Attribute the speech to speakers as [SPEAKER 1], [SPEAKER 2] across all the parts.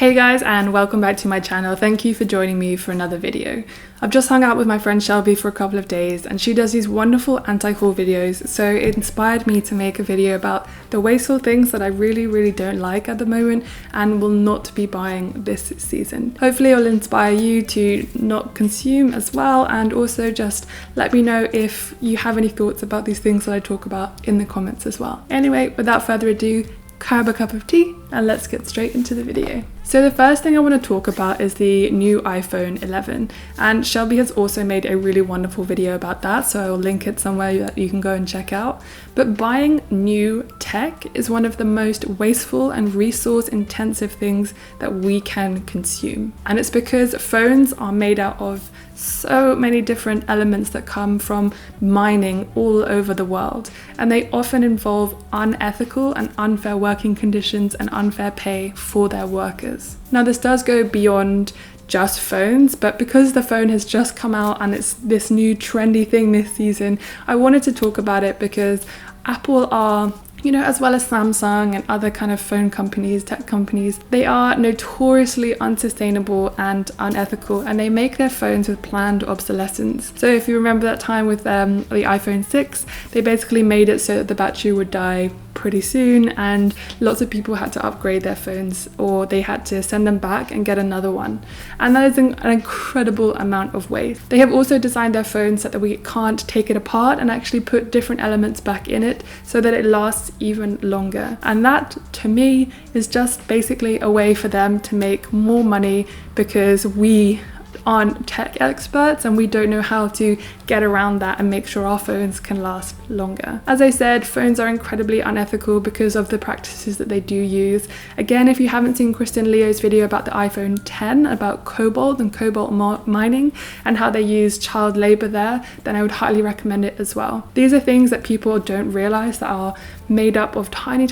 [SPEAKER 1] Hey guys, and welcome back to my channel. Thank you for joining me for another video. I've just hung out with my friend Shelby for a couple of days and she does these wonderful anti-haul videos, so it inspired me to make a video about the wasteful things that I really don't like at the moment and will not be buying this season. Hopefully it'll inspire you to not consume as well, and also just let me know if you have any thoughts about these things that I talk about in the comments as well. Anyway, without further ado, grab a cup of tea and let's get straight into the video. So the first thing I want to talk about is the new iPhone 11, and Shelby has also made a really wonderful video about that, so I'll link it somewhere that you can go and check out. But buying new tech is one of the most wasteful and resource intensive things that we can consume, and it's because phones are made out of so many different elements that come from mining all over the world, and they often involve unethical and unfair working conditions and unfair pay for their workers. Now this does go beyond just phones, but because the phone has just come out and it's this new trendy thing this season, I wanted to talk about it because Apple are, you know, as well as Samsung and other kind of phone companies, tech companies, they are notoriously unsustainable and unethical, and they make their phones with planned obsolescence. So if you remember that time with the iPhone 6, they basically made it so that the battery would die pretty soon, and lots of people had to upgrade their phones or they had to send them back and get another one, and that is an incredible amount of waste. They have also designed their phones so that we can't take it apart and actually put different elements back in it so that it lasts even longer, and that to me is just basically a way for them to make more money because we aren't tech experts and we don't know how to get around that and make sure our phones can last longer. As I said, phones are incredibly unethical because of the practices that they do use. Again, if you haven't seen Kristen Leo's video about the iPhone 10 about cobalt and cobalt mining and how they use child labor there, then I would highly recommend it as well. These are things that people don't realize that are made up of tiny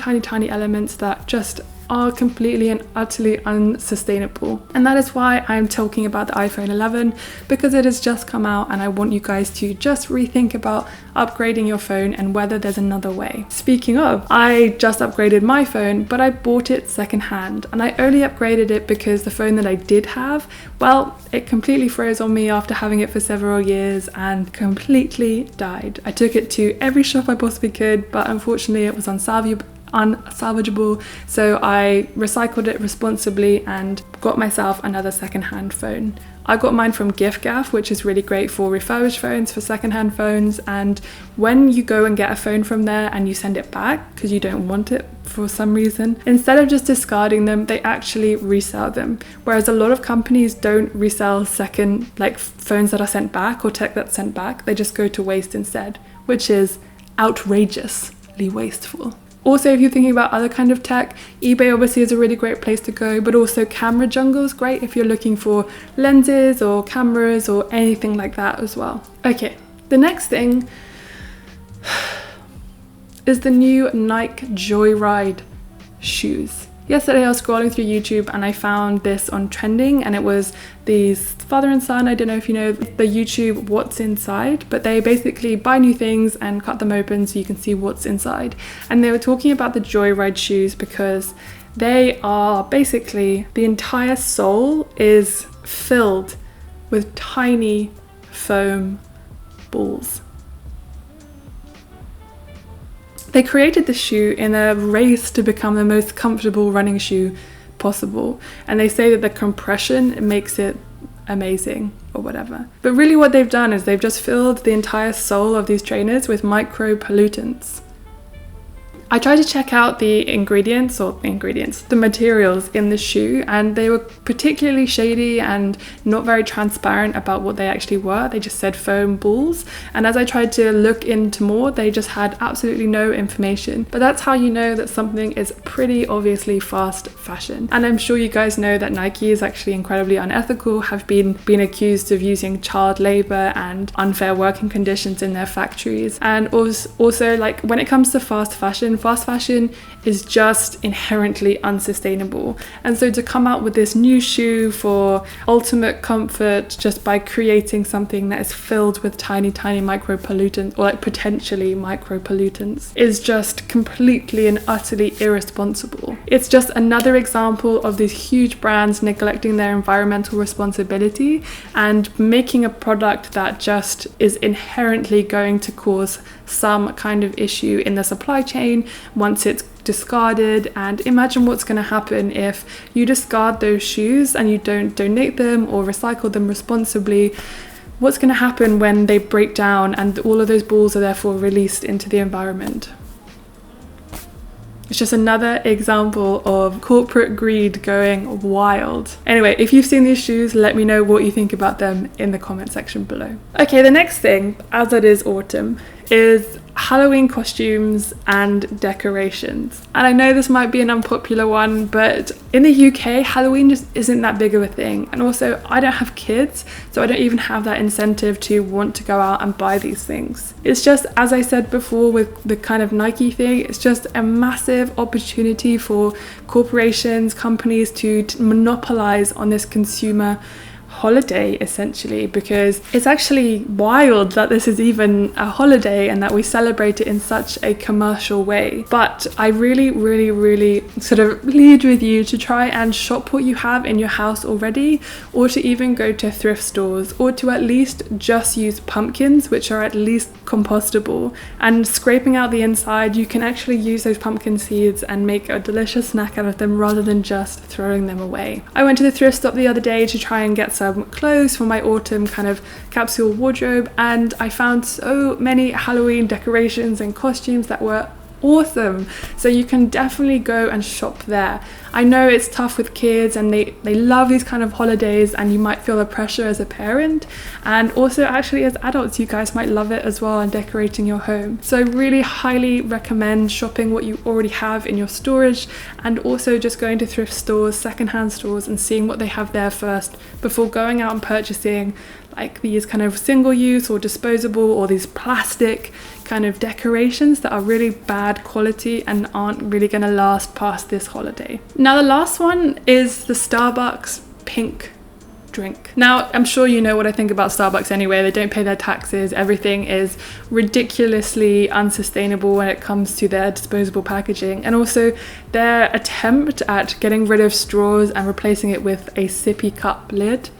[SPEAKER 1] elements that just are completely and utterly unsustainable. And that is why I'm talking about the iPhone 11, because it has just come out and I want you guys to just rethink about upgrading your phone and whether there's another way. Speaking of, I just upgraded my phone, but I bought it secondhand, and I only upgraded it because the phone that I did have, well, it completely froze on me after having it for several years and completely died. I took it to every shop I possibly could, but unfortunately it was unsalvageable, so I recycled it responsibly and got myself another secondhand phone. I got mine from giffgaff, which is really great for refurbished phones, for secondhand phones, and when you go and get a phone from there and you send it back because you don't want it for some reason, instead of just discarding them, they actually resell them, whereas a lot of companies don't resell phones that are sent back or tech that's sent back. They just go to waste instead, which is outrageously wasteful. Also, if you're thinking about other kind of tech, eBay obviously is a really great place to go, but also Camera Jungle is great if you're looking for lenses or cameras or anything like that as well. Okay, the next thing is the new Nike Joyride shoes. Yesterday I was scrolling through YouTube and I found this on trending, and it was these father and son, I don't know if you know the YouTube What's Inside, but they basically buy new things and cut them open so you can see what's inside. And they were talking about the Joyride shoes because they are basically, the entire sole is filled with tiny foam balls. They created the shoe in a race to become the most comfortable running shoe possible, and they say that the compression makes it amazing or whatever. But really what they've done is they've just filled the entire sole of these trainers with micro pollutants. I tried to check out the the materials in the shoe, and they were particularly shady and not very transparent about what they actually were. They just said foam balls, and as I tried to look into more, they just had absolutely no information. But that's how you know that something is pretty obviously fast fashion. And I'm sure you guys know that Nike is actually incredibly unethical, have been accused of using child labor and unfair working conditions in their factories. And also, like, when it comes to fast fashion fast fashion is just inherently unsustainable. And so to come out with this new shoe for ultimate comfort just by creating something that is filled with tiny micropollutants, or like potentially micropollutants, is just completely and utterly irresponsible. It's just another example of these huge brands neglecting their environmental responsibility and making a product that just is inherently going to cause some kind of issue in the supply chain once it's discarded. And imagine what's going to happen if you discard those shoes and you don't donate them or recycle them responsibly. What's going to happen when they break down and all of those balls are therefore released into the environment? It's just another example of corporate greed going wild. Anyway, if you've seen these shoes, let me know what you think about them in the comment section below. Okay, the next thing, as it is autumn, is Halloween costumes and decorations. And I know this might be an unpopular one, but in the UK, Halloween just isn't that big of a thing. And also, I don't have kids, so I don't even have that incentive to want to go out and buy these things. It's just, as I said before with the kind of Nike thing, it's just a massive opportunity for corporations, companies to monopolize on this consumer holiday, essentially, because it's actually wild that this is even a holiday and that we celebrate it in such a commercial way. But I really sort of plead with you to try and shop what you have in your house already, or to even go to thrift stores, or to at least just use pumpkins, which are at least compostable, and scraping out the inside, you can actually use those pumpkin seeds and make a delicious snack out of them rather than just throwing them away. I went to the thrift shop the other day to try and get some clothes for my autumn kind of capsule wardrobe, and I found so many Halloween decorations and costumes that were awesome. So you can definitely go and shop there. I know it's tough with kids and they love these kind of holidays, and you might feel the pressure as a parent, and also actually as adults you guys might love it as well and decorating your home. So really highly recommend shopping what you already have in your storage, and also just going to thrift stores, secondhand stores, and seeing what they have there first before going out and purchasing like these kind of single use or disposable or these plastic kind of decorations that are really bad quality and aren't really going to last past this holiday. Now the last one is the Starbucks pink drink. Now I'm sure you know what I think about Starbucks anyway. They don't pay their taxes. Everything is ridiculously unsustainable when it comes to their disposable packaging, and also their attempt at getting rid of straws and replacing it with a sippy cup lid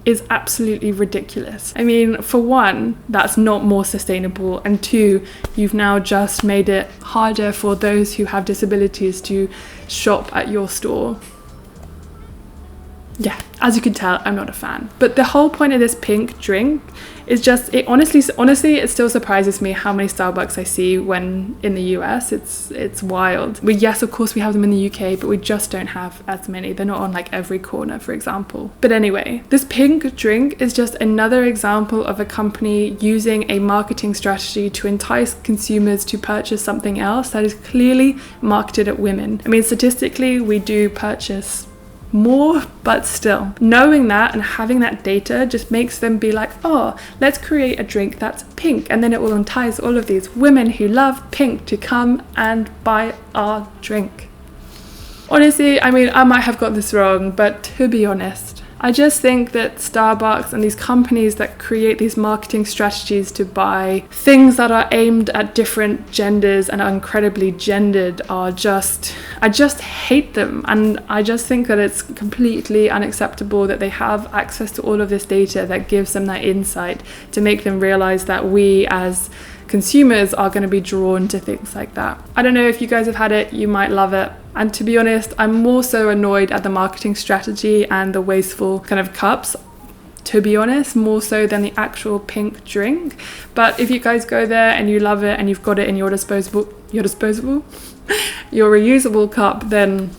[SPEAKER 1] is absolutely ridiculous. I mean, for one, that's not more sustainable, and two, you've now just made it harder for those who have disabilities to shop at your store. Yeah, as you can tell, I'm not a fan. But the whole point of this pink drink is just, it honestly, it still surprises me how many Starbucks I see when in the US. It's wild. Yes, of course we have them in the UK, but we just don't have as many. They're not on like every corner, for example. But anyway, this pink drink is just another example of a company using a marketing strategy to entice consumers to purchase something else that is clearly marketed at women. I mean, statistically, we do purchase more, but still, knowing that and having that data just makes them be like, oh, let's create a drink that's pink, and then it will entice all of these women who love pink to come and buy our drink. Honestly, I mean, I might have got this wrong, but to be honest, I just think that Starbucks and these companies that create these marketing strategies to buy things that are aimed at different genders and are incredibly gendered I just hate them. And I just think that it's completely unacceptable that they have access to all of this data that gives them that insight to make them realize that we as consumers are going to be drawn to things like that. I don't know if you guys have had it, you might love it. And to be honest, I'm more so annoyed at the marketing strategy and the wasteful kind of cups, to be honest, more so than the actual pink drink. But if you guys go there and you love it and you've got it in your reusable cup, then,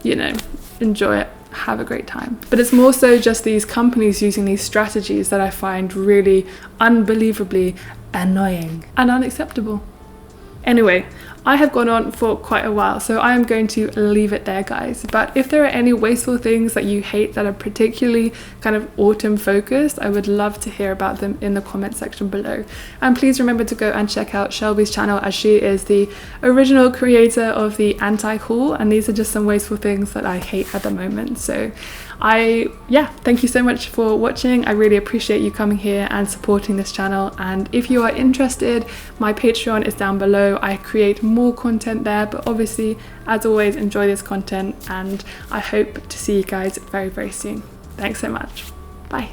[SPEAKER 1] you know, enjoy it. Have a great time. But it's more so just these companies using these strategies that I find really unbelievably annoying and unacceptable. Anyway, I have gone on for quite a while, so I am going to leave it there, guys. But if there are any wasteful things that you hate that are particularly kind of autumn focused, I would love to hear about them in the comment section below. And please remember to go and check out Shelby's channel, as she is the original creator of the anti-haul, and these are just some wasteful things that I hate at the moment. So thank you so much for watching. I really appreciate you coming here and supporting this channel, and if you are interested, my Patreon is down below. I create more content there, but obviously, as always, enjoy this content, and I hope to see you guys very, very soon. Thanks so much. Bye.